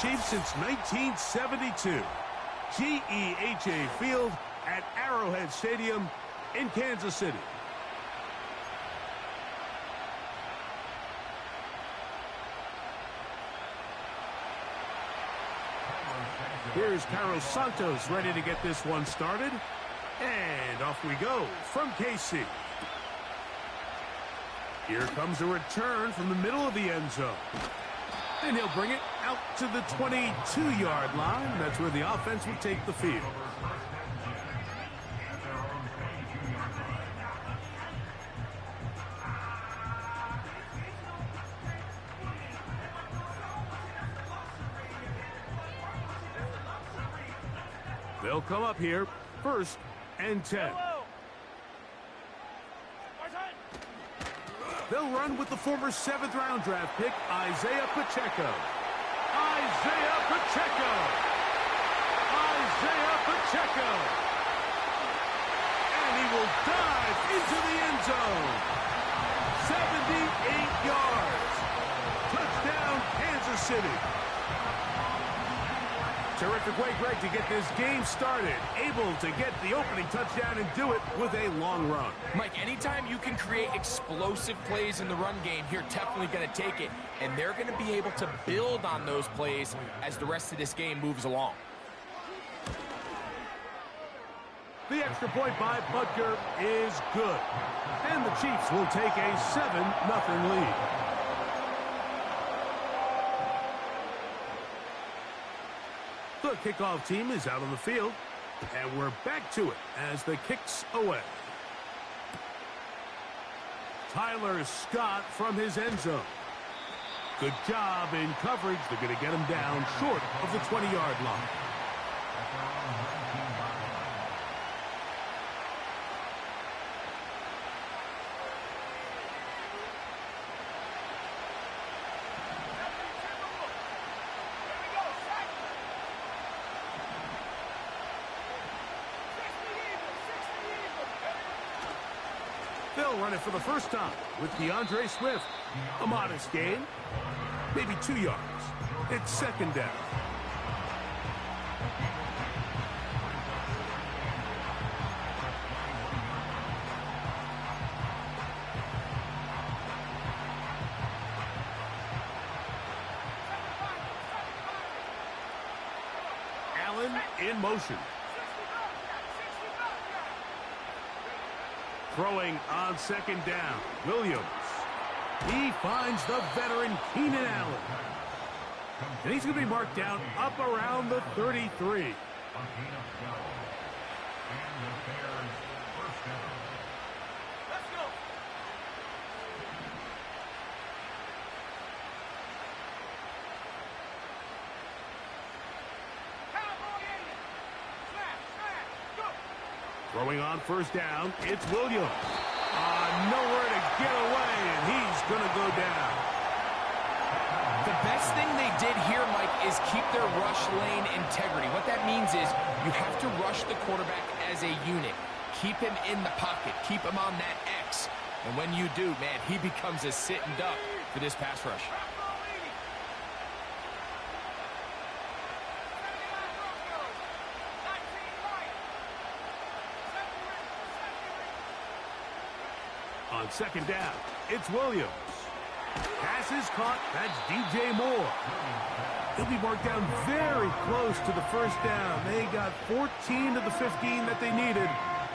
Chiefs since 1972. GEHA Field at Arrowhead Stadium in Kansas City. Here's Carlos Santos ready to get this one started. And off we go from KC. Here comes a return from the middle of the end zone. And he'll bring it out to the 22-yard line. That's where the offense will take the field. They'll come up here, 1st and 10. They'll run with the former 7th-round draft pick, Isaiah Pacheco. Isaiah Pacheco! Isaiah Pacheco! And he will dive into the end zone. 78 yards. Touchdown, Kansas City. Terrific way, Greg, to get this game started. Able to get the opening touchdown and do it with a long run. Mike, anytime you can create explosive plays in the run game, you're definitely going to take it. And they're going to be able to build on those plays as the rest of this game moves along. The extra point by Butker is good. And the Chiefs will take a 7-0 lead. The kickoff team is out on the field, and we're back to it as the kick's away. Tyler Scott from his end zone. Good job in coverage. They're going to get him down short of the 20-yard line. They'll run it for the first time with DeAndre Swift. A modest gain, maybe 2 yards. It's 2nd down. Allen in motion. Throwing on 2nd down, Williams. He finds the veteran Keenan Allen. And he's going to be marked down up around the 33. Throwing on 1st down, it's Williams. Nowhere to get away, and he's going to go down. The best thing they did here, Mike, is keep their rush lane integrity. What that means is you have to rush the quarterback as a unit. Keep him in the pocket. Keep him on that X. And when you do, man, he becomes a sitting duck for this pass rush. On 2nd down, it's Williams. Pass is caught. That's DJ Moore. He'll be marked down very close to the 1st down. They got 14 to the 15 that they needed.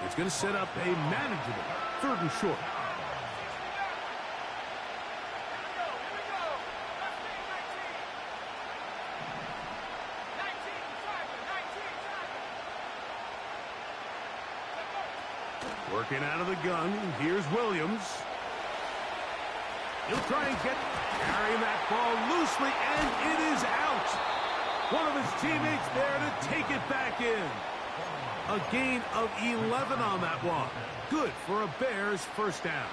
It's going to set up a manageable 3rd and short. Working out of the gun, here's Williams. He'll try and carrying that ball loosely, and it is out. One of his teammates there to take it back in. A gain of 11 on that one. Good for a Bears 1st down.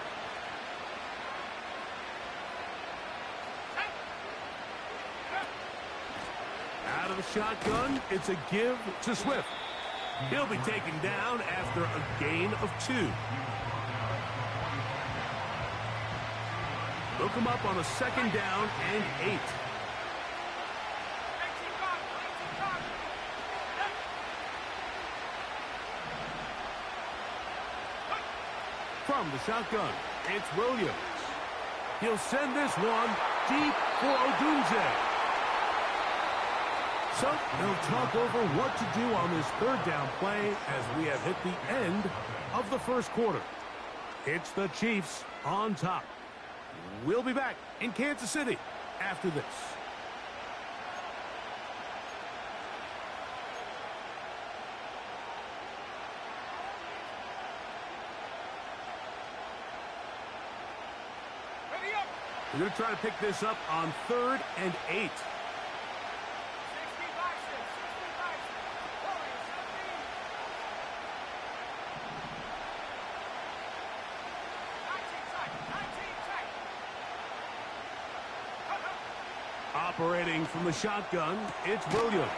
Out of the shotgun, it's a give to Swift. He'll be taken down after a gain of 2. They'll come up on a 2nd down and 8. From the shotgun, it's Williams. He'll send this one deep for Odunze. So they'll talk over what to do on this third down play as we have hit the end of the first quarter. It's the Chiefs on top. We'll be back in Kansas City after this. We're going to try to pick this up on 3rd and 8. Operating from the shotgun, it's Williams.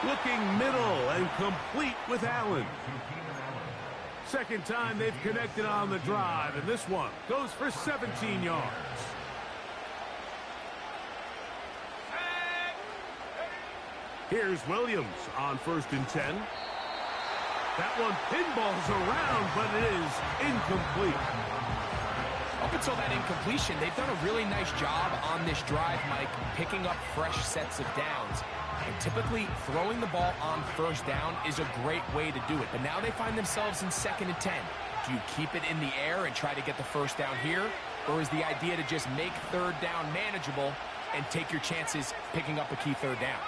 Looking middle and complete with Allen. Second time they've connected on the drive, and this one goes for 17 yards. Here's Williams on 1st and 10. That one pinballs around, but it is incomplete. Up until that incompletion, they've done a really nice job on this drive, Mike, picking up fresh sets of downs. And typically, throwing the ball on 1st down is a great way to do it. But now they find themselves in 2nd and 10. Do you keep it in the air and try to get the 1st down here? Or is the idea to just make 3rd down manageable and take your chances picking up a key 3rd down?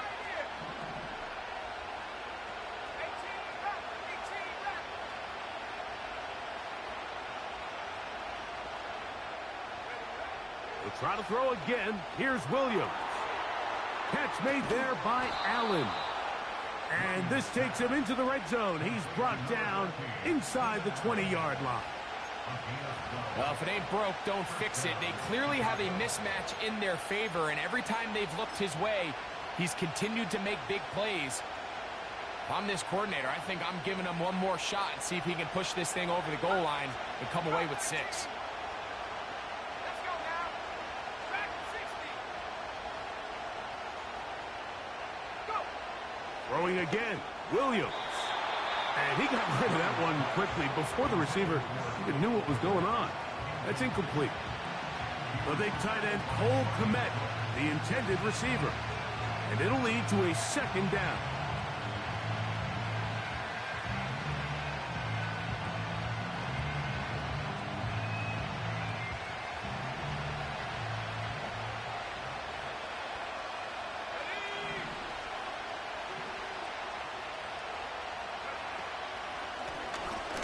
They'll try to throw again. Here's Williams. Catch made there by Allen. And this takes him into the red zone. He's brought down inside the 20-yard line. Well, if it ain't broke, don't fix it. They clearly have a mismatch in their favor, and every time they've looked his way, he's continued to make big plays. If I'm this coordinator, I think I'm giving him one more shot and see if he can push this thing over the goal line and come away with 6. Throwing again, Williams. And he got rid of that one quickly before the receiver even knew what was going on. That's incomplete. The big tight end, Cole Kmet, the intended receiver. And it'll lead to a 2nd down.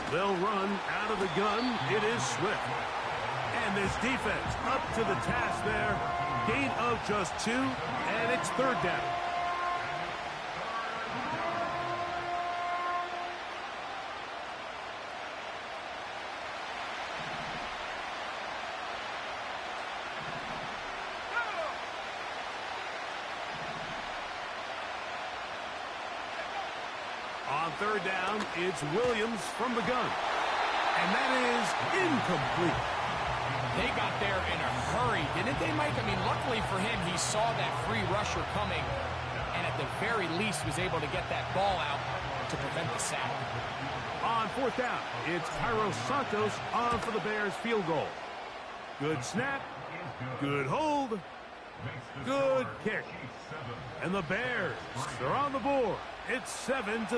They'll run out of the gun. It is Swift. And this defense up to the task there. Gain of just 2, and it's 3rd down. On 3rd down, it's Williams from the gun. And that is incomplete. They got there in a hurry, didn't they, Mike? I mean, luckily for him, he saw that free rusher coming and at the very least was able to get that ball out to prevent the sack. On 4th down, it's Cairo Santos on for the Bears field goal. Good snap, good hold, good kick. And the Bears are on the board. It's 7-3.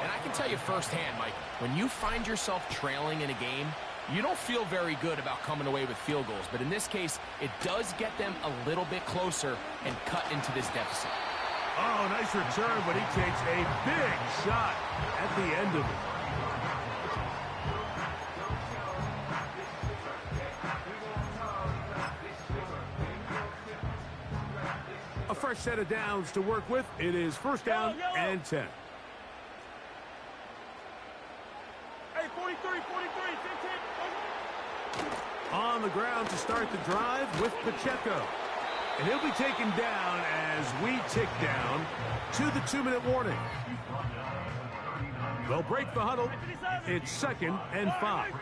And I can tell you firsthand, Mike, when you find yourself trailing in a game, you don't feel very good about coming away with field goals. But in this case, it does get them a little bit closer and cut into this deficit. Oh, nice return, but he takes a big shot at the end of it. A fresh set of downs to work with. It is 1st down and 10. Hey, 43. On the ground to start the drive with Pacheco. And he'll be taken down as we tick down to the 2-minute warning. They'll break the huddle. It's 2nd and 5.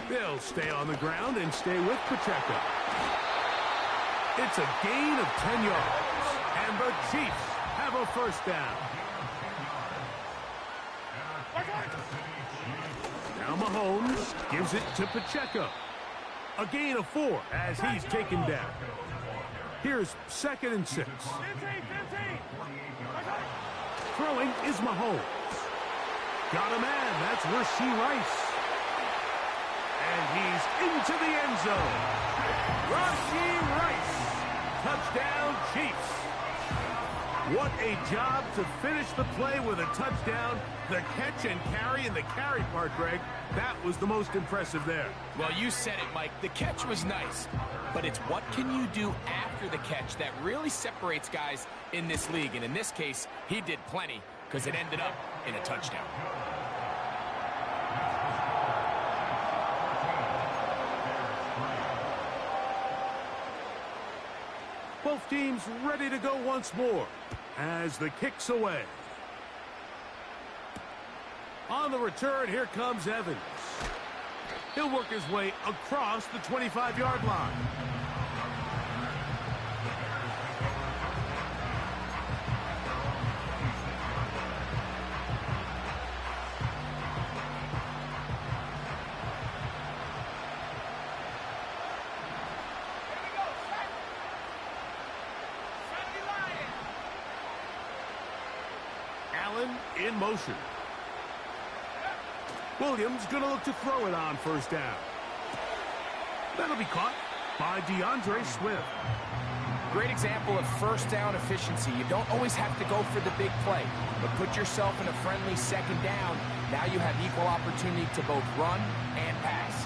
They'll stay on the ground and stay with Pacheco. It's a gain of 10 yards. And the Chiefs have a 1st down. Mahomes gives it to Pacheco. A gain of 4 as he's taken down. Here's 2nd and 6. 15. Throwing is Mahomes. Got a man. That's Rashee Rice. And he's into the end zone. Rashee Rice. Touchdown, Chiefs. What a job to finish the play with a touchdown. The catch and carry, and the carry part, Greg, that was the most impressive there. Well, you said it, Mike. The catch was nice, but it's what can you do after the catch that really separates guys in this league. And in this case, he did plenty because it ended up in a touchdown. Both teams ready to go once more as the kick's away. On the return, here comes Evans. He'll work his way across the 25-yard line. Allen in motion. Williams going to look to throw it on 1st down. That'll be caught by DeAndre Swift. Great example of 1st down efficiency. You don't always have to go for the big play, but put yourself in a friendly 2nd down. Now you have equal opportunity to both run and pass.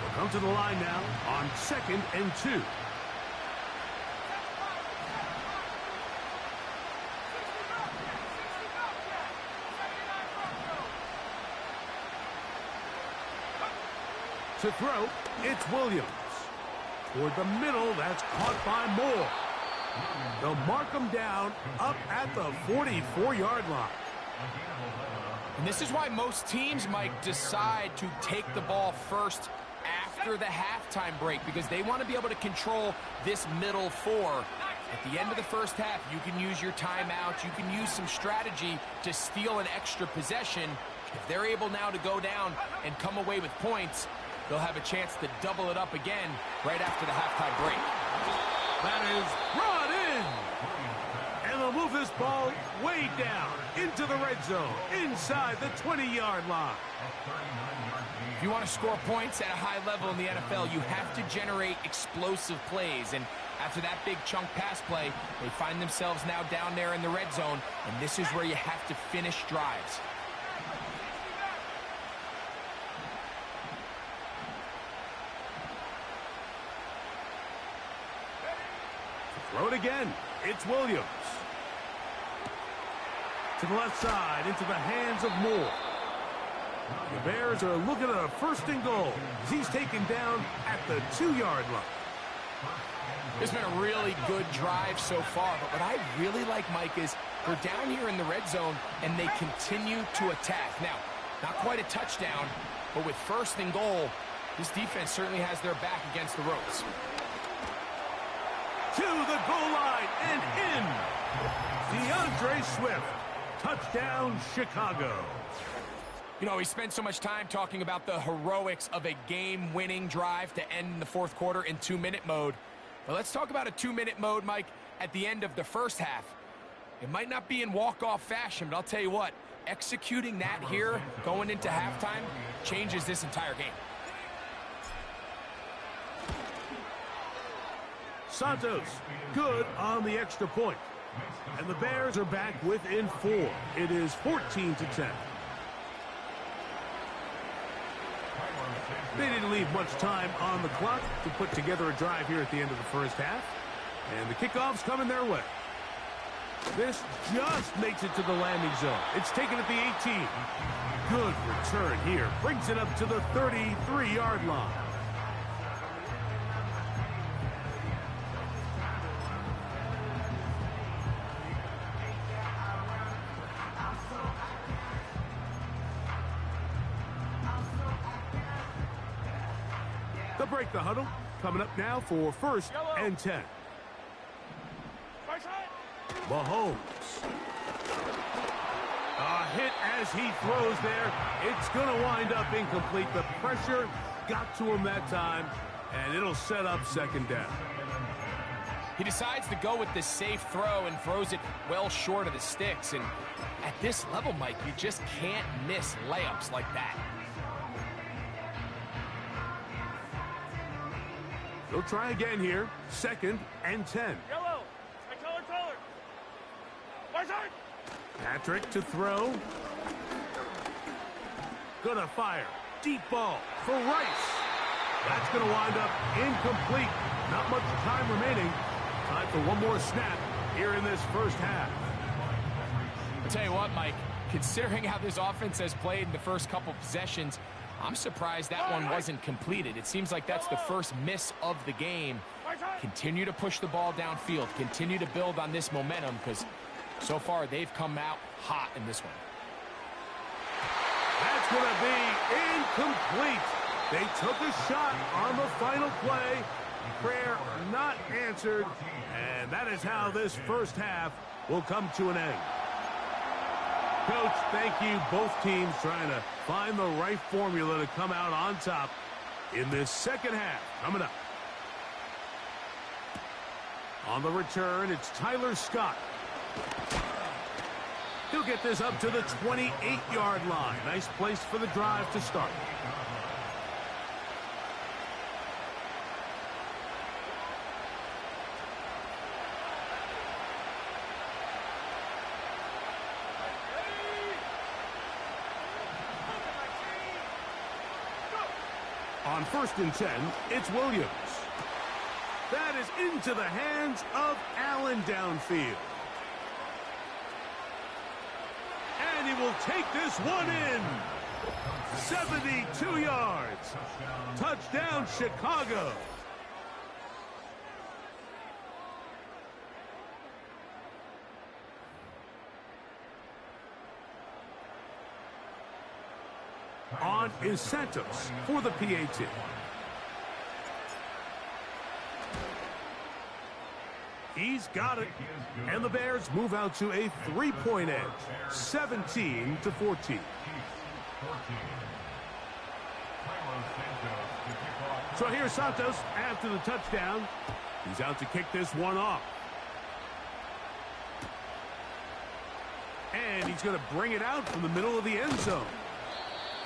We'll come to the line now on 2nd and 2. To throw, it's Williams. Toward the middle, that's caught by Moore. They'll mark him down up at the 44-yard line. And this is why most teams, Mike, decide to take the ball first after the halftime break, because they want to be able to control this middle 4. At the end of the 1st half, you can use your timeouts. You can use some strategy to steal an extra possession. If they're able now to go down and come away with points, they'll have a chance to double it up again right after the halftime break. That is brought in. And they'll move this ball way down into the red zone, inside the 20-yard line. If you want to score points at a high level in the NFL, you have to generate explosive plays. And after that big chunk pass play, they find themselves now down there in the red zone, and this is where you have to finish drives. Throw it again. It's Williams. To the left side, into the hands of Moore. The Bears are looking at a 1st and goal as he's taken down at the 2-yard line. It's been a really good drive so far, but what I really like, Mike, is we're down here in the red zone, and they continue to attack. Now, not quite a touchdown, but with 1st and goal, this defense certainly has their back against the ropes. To the goal line and in. DeAndre Swift. Touchdown, Chicago. You know, we spent so much time talking about the heroics of a game-winning drive to end the 4th quarter in 2-minute mode. But let's talk about a 2-minute mode, Mike, at the end of the 1st half. It might not be in walk-off fashion, but I'll tell you what, executing that here going into halftime changes this entire game. Santos, good on the extra point. And the Bears are back within 4. It is 14-10. They didn't leave much time on the clock to put together a drive here at the end of the 1st half. And the kickoff's coming their way. This just makes it to the landing zone. It's taken at the 18. Good return here. Brings it up to the 33-yard line. They'll break the huddle. Coming up now for 1st and 10. Mahomes. A hit as he throws there. It's going to wind up incomplete. The pressure got to him that time, and it'll set up second down. He decides to go with the safe throw and throws it well short of the sticks. And at this level, Mike, you just can't miss layups like that. They'll try again here. 2nd and 10. Yellow. Taller. Right side. Patrick to throw. Gonna fire. Deep ball for Rice. That's gonna wind up incomplete. Not much time remaining. Time for one more snap here in this first half. I'll tell you what, Mike, considering how this offense has played in the first couple possessions, I'm surprised that one wasn't completed. It seems like that's the first miss of the game. Continue to push the ball downfield. Continue to build on this momentum because so far they've come out hot in this one. That's going to be incomplete. They took a shot on the final play. Prayer not answered. And that is how this first half will come to an end. Coach, thank you. Both teams trying to find the right formula to come out on top in this second half. Coming up. On the return, it's Tyler Scott. He'll get this up to the 28-yard line. Nice place for the drive to start. On 1st and 10, it's Williams. That is into the hands of Allen downfield. And he will take this one in. 72 yards. Touchdown, Chicago. On is Santos for the PAT. He's got it. And the Bears move out to a 3-point edge, 17-14. So here's Santos after the touchdown. He's out to kick this one off. And he's going to bring it out from the middle of the end zone.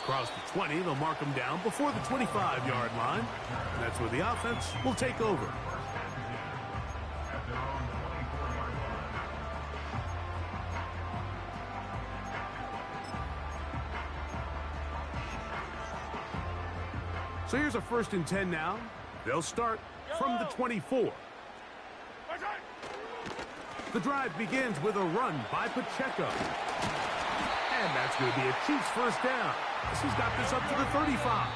Across the 20, they'll mark him down before the 25-yard line. And that's where the offense will take over. So here's a 1st and 10 now. They'll start from the 24. The drive begins with a run by Pacheco. And that's going to be a Chiefs first down. He's got this up to the 35.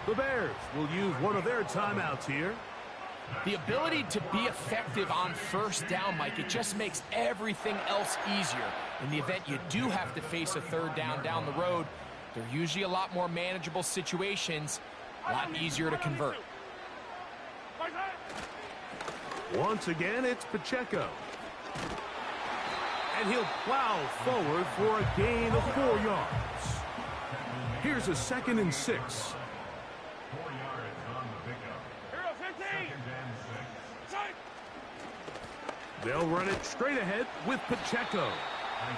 The Bears will use one of their timeouts here. The ability to be effective on 1st down, Mike, it just makes everything else easier. In the event you do have to face a 3rd down the road, they're usually a lot more manageable situations, a lot easier to convert. Once again, it's Pacheco. And he'll plow forward for a gain of 4 yards. Here's a 2nd and 6. 4 yards on the pickup. 15. They'll run it straight ahead with Pacheco.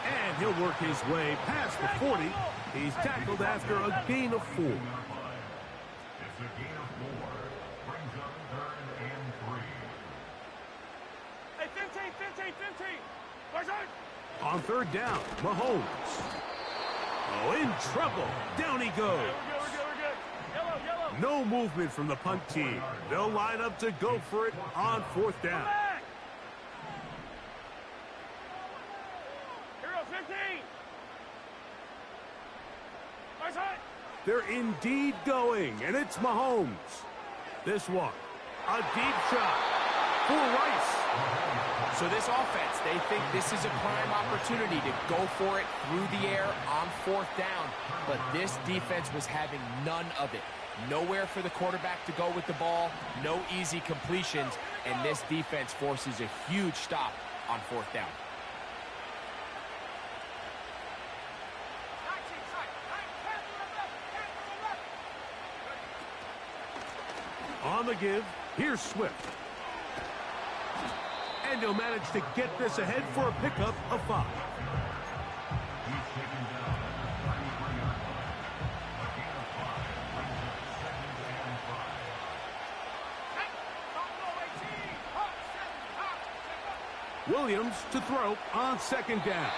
And he'll work his way past the 40. He's tackled after a gain of 4. It's a gain of 4. Brings up 3rd and 3. Hey, 15. On 3rd down, Mahomes. Oh, in trouble. Down he goes. We're good. Yellow. No movement from the punt team. They'll line up to go for it on 4th down. Hero 15. They're indeed going, and it's Mahomes. This one, a deep shot for Rice. So this offense, they think this is a prime opportunity to go for it through the air on 4th down. But this defense was having none of it. Nowhere for the quarterback to go with the ball, no easy completions, and this defense forces a huge stop on 4th down. On the give, here's Swift. And he'll manage to get this ahead for a pickup of 5. Williams to throw on 2nd down.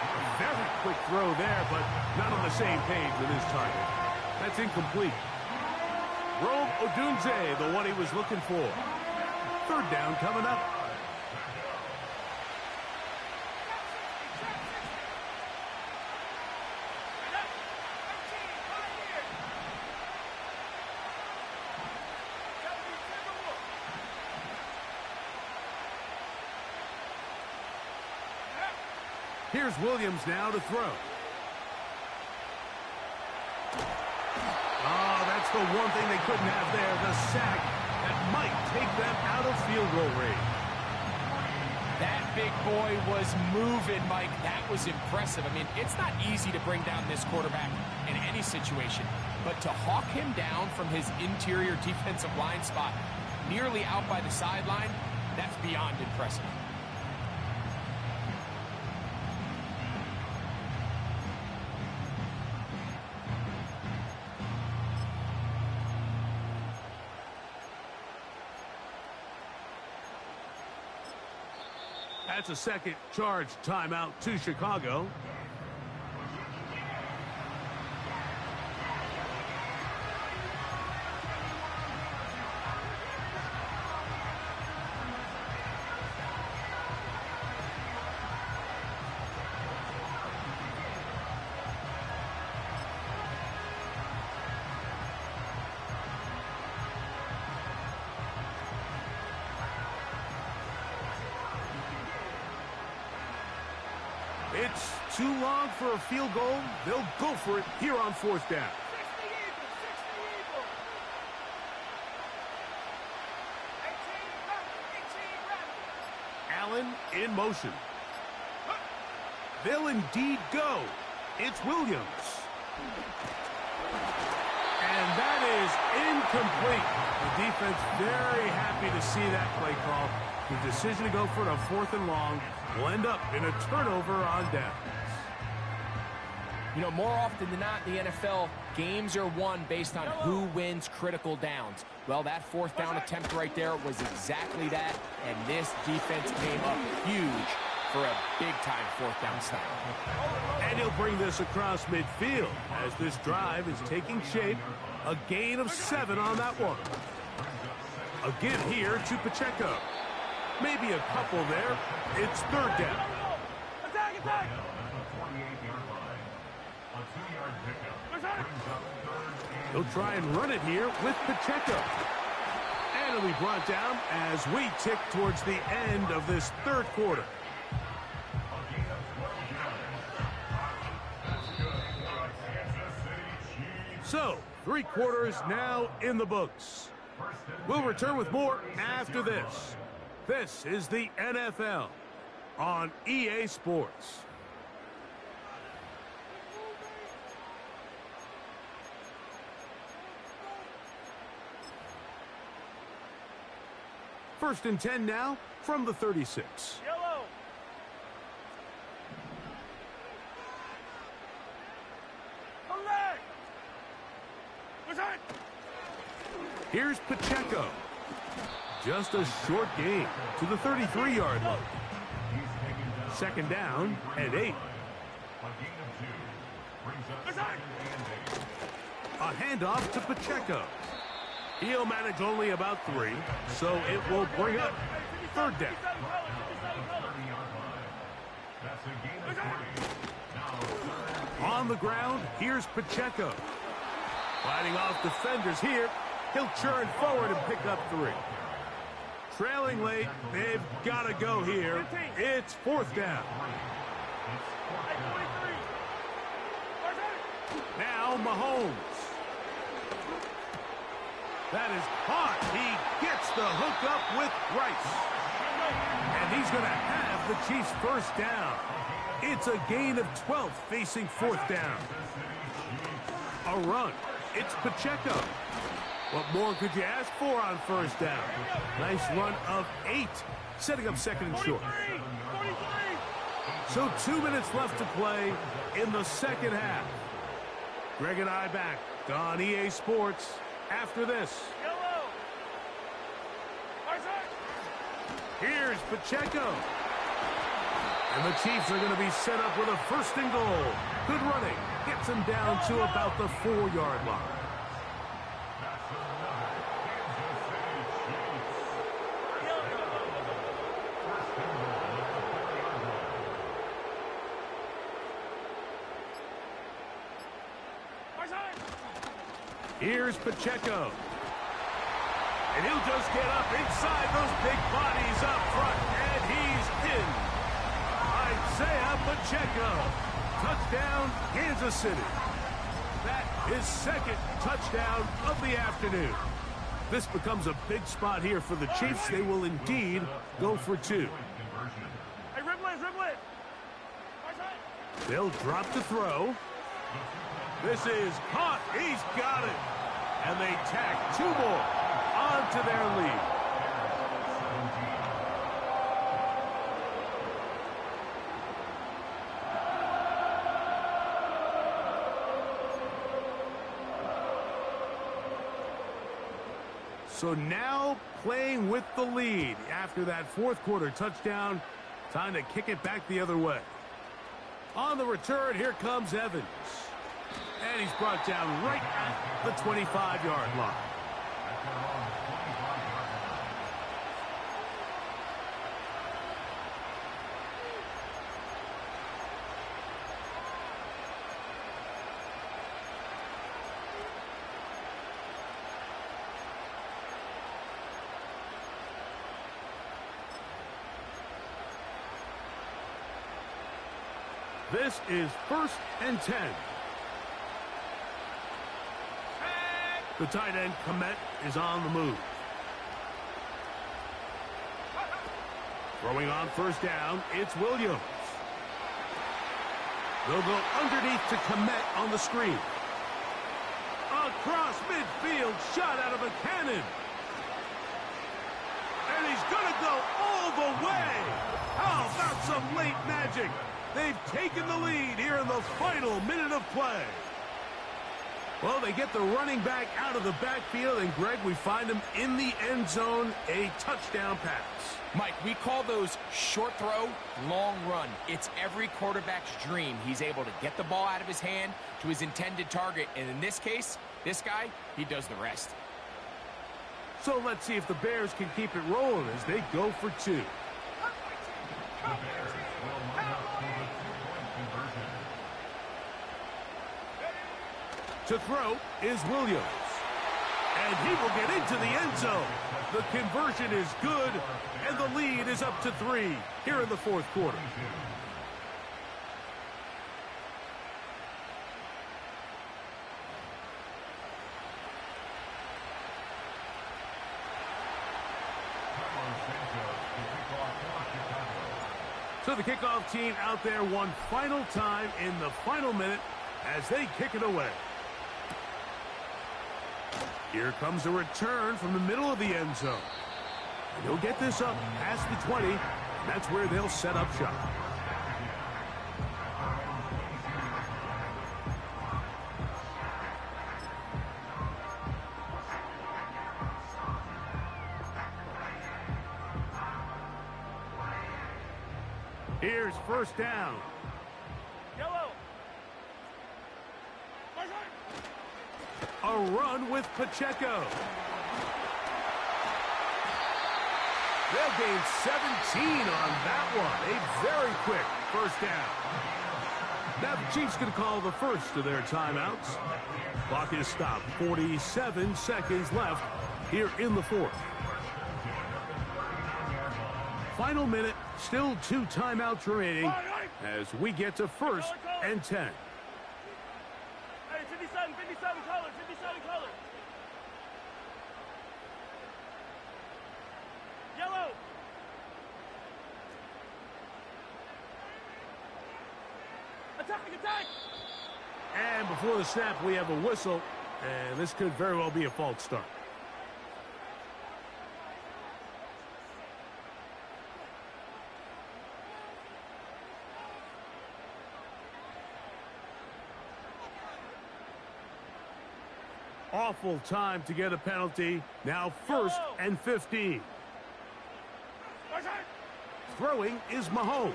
A very quick throw there, but not on the same page with his target. That's incomplete. Rome Odunze, the one he was looking for. 3rd down coming up. Here's Williams now to throw. Oh, that's the one thing they couldn't have there, the sack that might take them out of field goal range. That big boy was moving, Mike. That was impressive. I mean, it's not easy to bring down this quarterback in any situation, but to hawk him down from his interior defensive line spot nearly out by the sideline, that's beyond impressive. That's a second charge timeout to Chicago. It's too long for a field goal. They'll go for it here on 4th down. Allen in motion. They'll indeed go. It's Williams. And that is incomplete. The defense very happy to see that play call. The decision to go for it on 4th and long will end up in a turnover on downs. You know, more often than not in the NFL, games are won based on who wins critical downs. Well, that 4th down attempt right there was exactly that, and this defense came up huge for a big-time 4th down stop. And he'll bring this across midfield as this drive is taking shape. A gain of 7 on that one. A give here to Pacheco. Maybe a couple there. It's 3rd down. Attack! He'll try and run it here with Pacheco. And it'll be brought down as we tick towards the end of this 3rd quarter. So, 3 quarters now in the books. We'll return with more after this. This is the NFL on EA Sports. First and 10 now from the 36. Yellow. Hooray! Here's Pacheco. Just a short gain to the 33-yard line. 2nd down and 8. A handoff to Pacheco. He'll manage only about 3, so it will bring up 3rd down. On the ground, here's Pacheco. Fighting off defenders here. He'll churn forward and pick up 3. Trailing late, they've got to go here. It's 4th down. Now Mahomes. That is hot. He gets the hook up with Rice. And he's going to have the Chiefs 1st down. It's a gain of 12 facing 4th down. A run. It's Pacheco. What more could you ask for on first down? Nice run of 8, setting up second and short. 43! So 2 minutes left to play in the second half. Greg and I back on EA Sports after this. Yellow! Here's Pacheco. And the Chiefs are going to be set up with a first and goal. Good running. Gets him down to about the 4-yard line. Here's Pacheco. And he'll just get up inside those big bodies up front. And he's in. Isaiah Pacheco. Touchdown, Kansas City. That is second touchdown of the afternoon. This becomes a big spot here for the Chiefs. They will indeed go for 2. Hey, Riblet! They'll drop the throw. This is caught. He's got it. And they tack 2 more onto their lead. So now playing with the lead after that fourth quarter touchdown. Time to kick it back the other way. On the return, here comes Evans. And he's brought down right at the 25-yard line. This is 1st and 10. The tight end, Komet, is on the move. Throwing on first down, it's Williams. They'll go underneath to Komet on the screen. Across midfield, shot out of a cannon. And he's going to go all the way. How about some late magic? They've taken the lead here in the final minute of play. Well, they get the running back out of the backfield, and, Greg, we find him in the end zone, a touchdown pass. Mike, we call those short throw, long run. It's every quarterback's dream. He's able to get the ball out of his hand to his intended target, and in this case, this guy, he does the rest. So let's see if the Bears can keep it rolling as they go for 2. To throw is Williams. And he will get into the end zone. The conversion is good, and the lead is up to 3 here in the fourth quarter. So the kickoff team out there one final time in the final minute as they kick it away. Here comes a return from the middle of the end zone. And he'll get this up past the 20. And that's where they'll set up shop. Here's first down. Yellow! A run with Pacheco. They'll gain 17 on that one. A very quick first down. Now the Chiefs going to call the first of their timeouts. Clock is stopped. 47 seconds left here in the fourth. Final minute. Still 2 timeouts remaining as we get to 1st and 10. Hey, 57 color, 57 color. Yellow. Attack! And before the snap, we have a whistle, and this could very well be a false start. Awful time to get a penalty. Now 1st and 15. Throwing is Mahomes.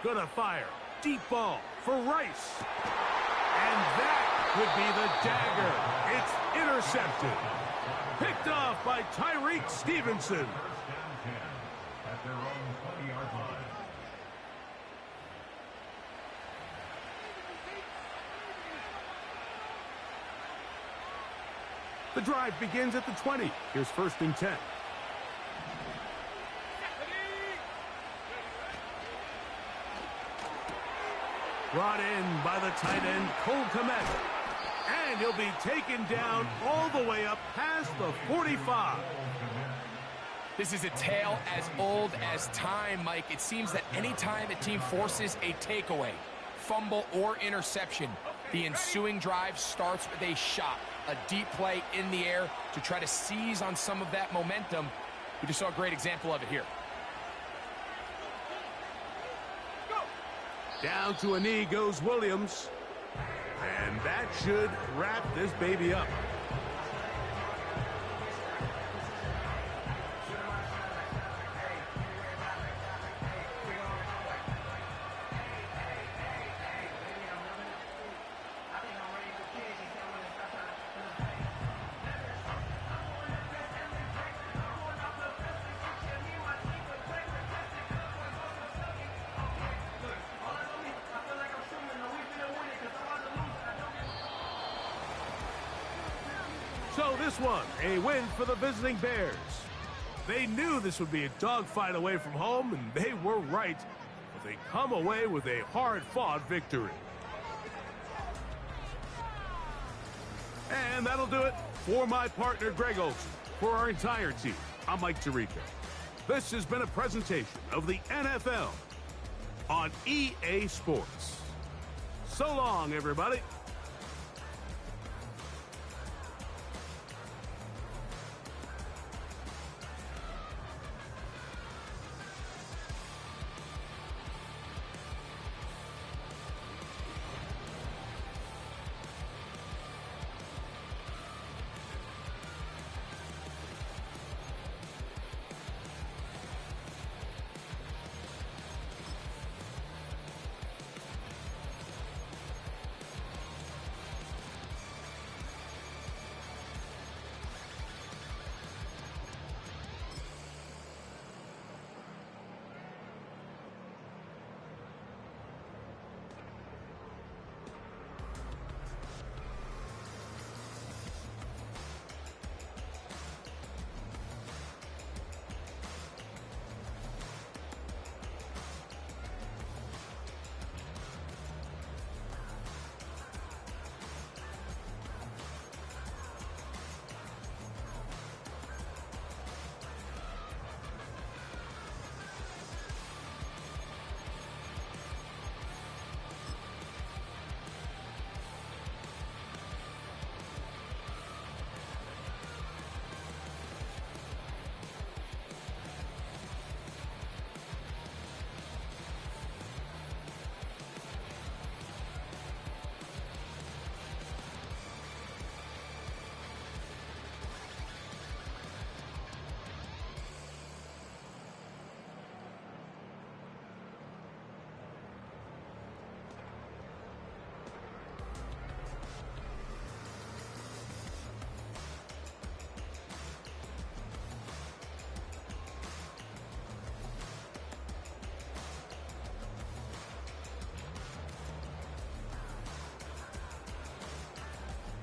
Gonna fire. Deep ball for Rice. And that would be the dagger. It's intercepted. Picked off by Tyreek Stevenson. At their own 20-yard line. The drive begins at the 20. Here's 1st and 10. Brought in by the tight end, Cole Kmet. And he'll be taken down all the way up past the 45. This is a tale as old as time, Mike. It seems that any time a team forces a takeaway, fumble, or interception, the ensuing drive starts with a shot, a deep play in the air to try to seize on some of that momentum. We just saw a great example of it here. Down to a knee goes Williams. And that should wrap this baby up. So this one, a win for the visiting Bears. They knew this would be a dogfight away from home, and they were right. But they come away with a hard-fought victory. And that'll do it for my partner, Greg Olson. For our entire team, I'm Mike Tirico. This has been a presentation of the NFL on EA Sports. So long, everybody.